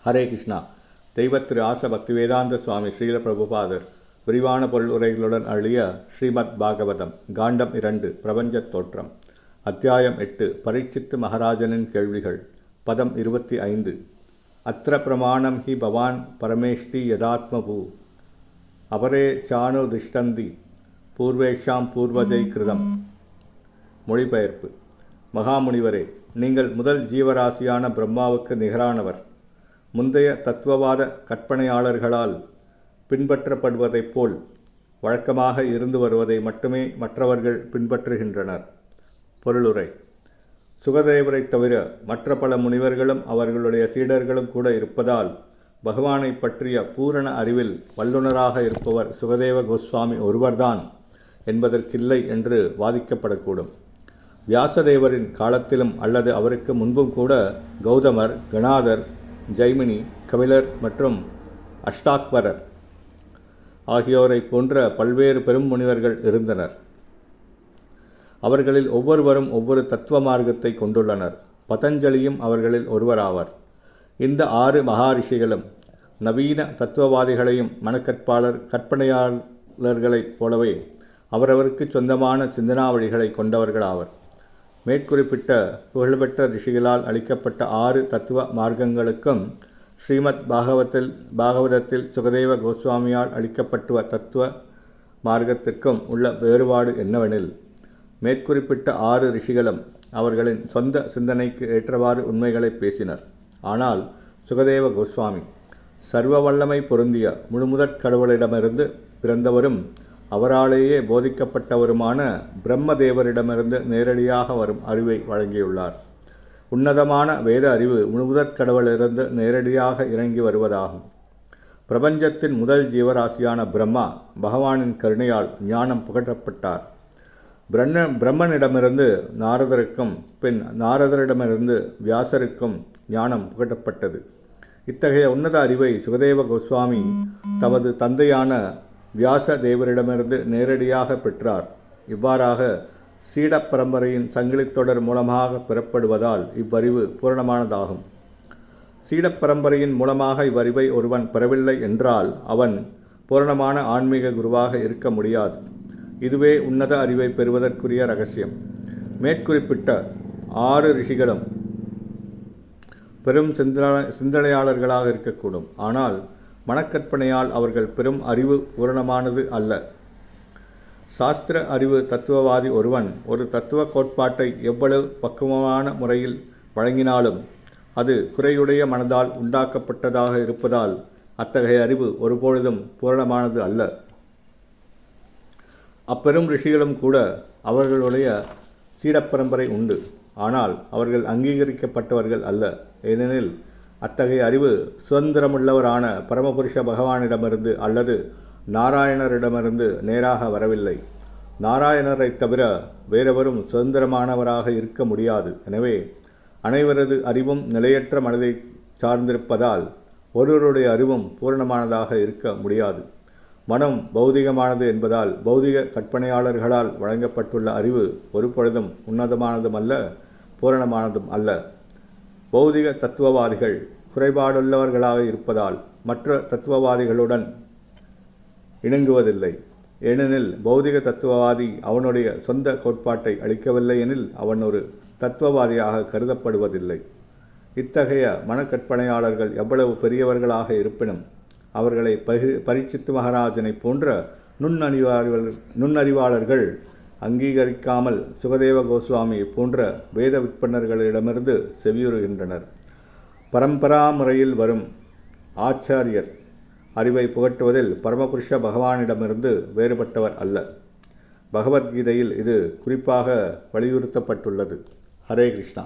ஹரே கிருஷ்ணா. தெய்வ திரு ஆச பக்திவேதாந்த சுவாமி ஸ்ரீல பிரபுபாதர் விரிவான பொருள் உரைகளுடன் அழிய ஸ்ரீமத் பாகவதம் காண்டம் 2 பிரபஞ்சத் தோற்றம் அத்தியாயம் 8 பரீட்சித்து மகாராஜனின் கேள்விகள் பதம் 25 அத்திர பிரமாணம் ஹி பவான் பரமேஷ்டி யதாத்மபூ அவரே சானு திஷ்டந்தி பூர்வேஷாம் பூர்வஜை கிருதம். மொழிபெயர்ப்பு. மகாமுனிவரே, நீங்கள் முதல் ஜீவராசியான பிரம்மாவுக்கு நிகரானவர். முந்தைய தத்துவவாத கற்பனையாளர்களால் பின்பற்றப்படுவதைப் போல் வழக்கமாக இருந்து வருவதை மட்டுமே மற்றவர்கள் பின்பற்றுகின்றனர். பொருளுரை. சுகதேவரை தவிர மற்ற பல முனிவர்களும் அவர்களுடைய சீடர்களும் கூட இருப்பதால் பகவானை பற்றிய பூரண அறிவில் வல்லுநராக இருப்பவர் சுகதேவ கோஸ்வாமி ஒருவர்தான் என்பதற்கில்லை என்று வாதிக்கப்படக்கூடும். வியாசதேவரின் காலத்திலும் அல்லது அவருக்கு முன்பும் கூட கௌதமர், கணாதர், ஜைமினி, கபிலர் மற்றும் அஷ்டாக்வரர் ஆகியோரை போன்ற பல்வேறு பெரும் முனிவர்கள் இருந்தனர். அவர்களில் ஒவ்வொருவரும் ஒவ்வொரு தத்துவ மார்க்கத்தை கொண்டுள்ளனர். பதஞ்சலியும் அவர்களில் ஒருவராவார். இந்த 6 மகாரிஷிகளும் நவீன தத்துவவாதிகளையும் கற்பனையாளர்களைப் போலவே அவரவருக்கு சொந்தமான சிந்தனா வழிகளை கொண்டவர்களாவர். மேற்குறிப்பிட்ட புகழ்பெற்ற ரிஷிகளால் அளிக்கப்பட்ட 6 தத்துவ மார்க்கங்களுக்கும் ஸ்ரீமத் பாகவதத்தில் சுகதேவ கோஸ்வாமியால் அளிக்கப்பட்டுவ தத்துவ மார்க்கத்திற்கும் உள்ள வேறுபாடு என்னவெனில், மேற்குறிப்பிட்ட 6 ரிஷிகளும் அவர்களின் சொந்த சிந்தனைக்கு ஏற்றவாறு உண்மைகளை பேசினர். ஆனால் சுகதேவ கோஸ்வாமி சர்வ வல்லமை பொருந்திய முழுமுதற் கடவுளிடமிருந்து பிறந்தவரும் அவராலேயே போதிக்கப்பட்டவருமான பிரம்மதேவரிடமிருந்து நேரடியாக வரும் அறிவை வழங்கியுள்ளார். உன்னதமான வேத அறிவு முழுமுதற் கடவுளிலிருந்து நேரடியாக இறங்கி வருவதாகும். பிரபஞ்சத்தின் முதல் ஜீவராசியான பிரம்மா பகவானின் கருணையால் ஞானம் புகட்டப்பட்டார். பிரம்மனிடமிருந்து நாரதருக்கும் பின் நாரதரிடமிருந்து வியாசருக்கும் ஞானம் புகட்டப்பட்டது. இத்தகைய உன்னத அறிவை சுகதேவ கோஸ்வாமி தமது தந்தையான வியாச தேவரிடமிருந்து நேரடியாக பெற்றார். இவ்வாறாக சீட பரம்பரையின் சங்கிலித்தொடர் மூலமாக பெறப்படுவதால் இவ்வறிவு பூரணமானதாகும். சீடப் பரம்பரையின் மூலமாக இவ்வறிவை ஒருவன் பெறவில்லை என்றால் அவன் பூரணமான ஆன்மீக குருவாக இருக்க முடியாது. இதுவே உன்னத அறிவை பெறுவதற்குரிய இரகசியம். மேற்குறிப்பிட்ட 6 ரிஷிகளும் பெரும் சிந்தனையாளர்களாக இருக்கக்கூடும். ஆனால் மனக்கற்பனையால் அவர்கள் பெரும் அறிவு பூரணமானது அல்ல. சாஸ்திர அறிவு தத்துவவாதி ஒருவன் ஒரு தத்துவ கோட்பாட்டை எவ்வளவு பக்குவமான முறையில் வழங்கினாலும் அது குறையுடைய மனதால் உண்டாக்கப்பட்டதாக இருப்பதால் அத்தகைய அறிவு ஒருபொழுதும் பூரணமானது அல்ல. அப்பெரும் ரிஷிகளும் கூட அவர்களுடைய சீடப்பரம்பரை உண்டு. ஆனால் அவர்கள் அங்கீகரிக்கப்பட்டவர்கள் அல்ல. ஏனெனில் அத்தகைய அறிவு சுதந்திரமுள்ளவரான பரமபுருஷ பகவானிடமிருந்து அல்லது நாராயணரிடமிருந்து நேராக வரவில்லை. நாராயணரை தவிர வேறெவரும் சுதந்திரமானவராக இருக்க முடியாது. எனவே அனைவரது அறிவும் நிலையற்ற மனதை சார்ந்திருப்பதால் ஒருவருடைய அறிவும் பூரணமானதாக இருக்க முடியாது. மனம் பௌதிகமானது என்பதால் பௌதிக கற்பனையாளர்களால் வழங்கப்பட்டுள்ள அறிவு ஒரு பொழுதும் உன்னதமானதும் அல்ல, பூரணமானதும் அல்ல. பௌதிக தத்துவவாதிகள் குறைபாடுள்ளவர்களாக இருப்பதால் மற்ற தத்துவவாதிகளுடன் இணங்குவதில்லை. ஏனெனில் பௌதிக தத்துவவாதி அவனுடைய சொந்த கோட்பாட்டை அளிக்கவில்லை எனில் அவன் ஒரு தத்துவவாதியாக கருதப்படுவதில்லை. இத்தகைய மனக்கற்பனையாளர்கள் எவ்வளவு பெரியவர்களாக இருப்பினும் அவர்களை பரீட்சித்து மகாராஜனை போன்ற நுண்ணறிவாளர்கள் அங்கீகரிக்காமல் சுகதேவ கோஸ்வாமியை போன்ற வேத விற்பனர்களிடமிருந்து செவியுறுகின்றனர். பரம்பரா முறையில் வரும் ஆச்சாரியர் அறிவை புகட்டுவதில் பரமபுருஷ பகவானிடமிருந்து வேறுபட்டவர் அல்ல. பகவத்கீதையில் இது குறிப்பாக வலியுறுத்தப்பட்டுள்ளது. ஹரே கிருஷ்ணா.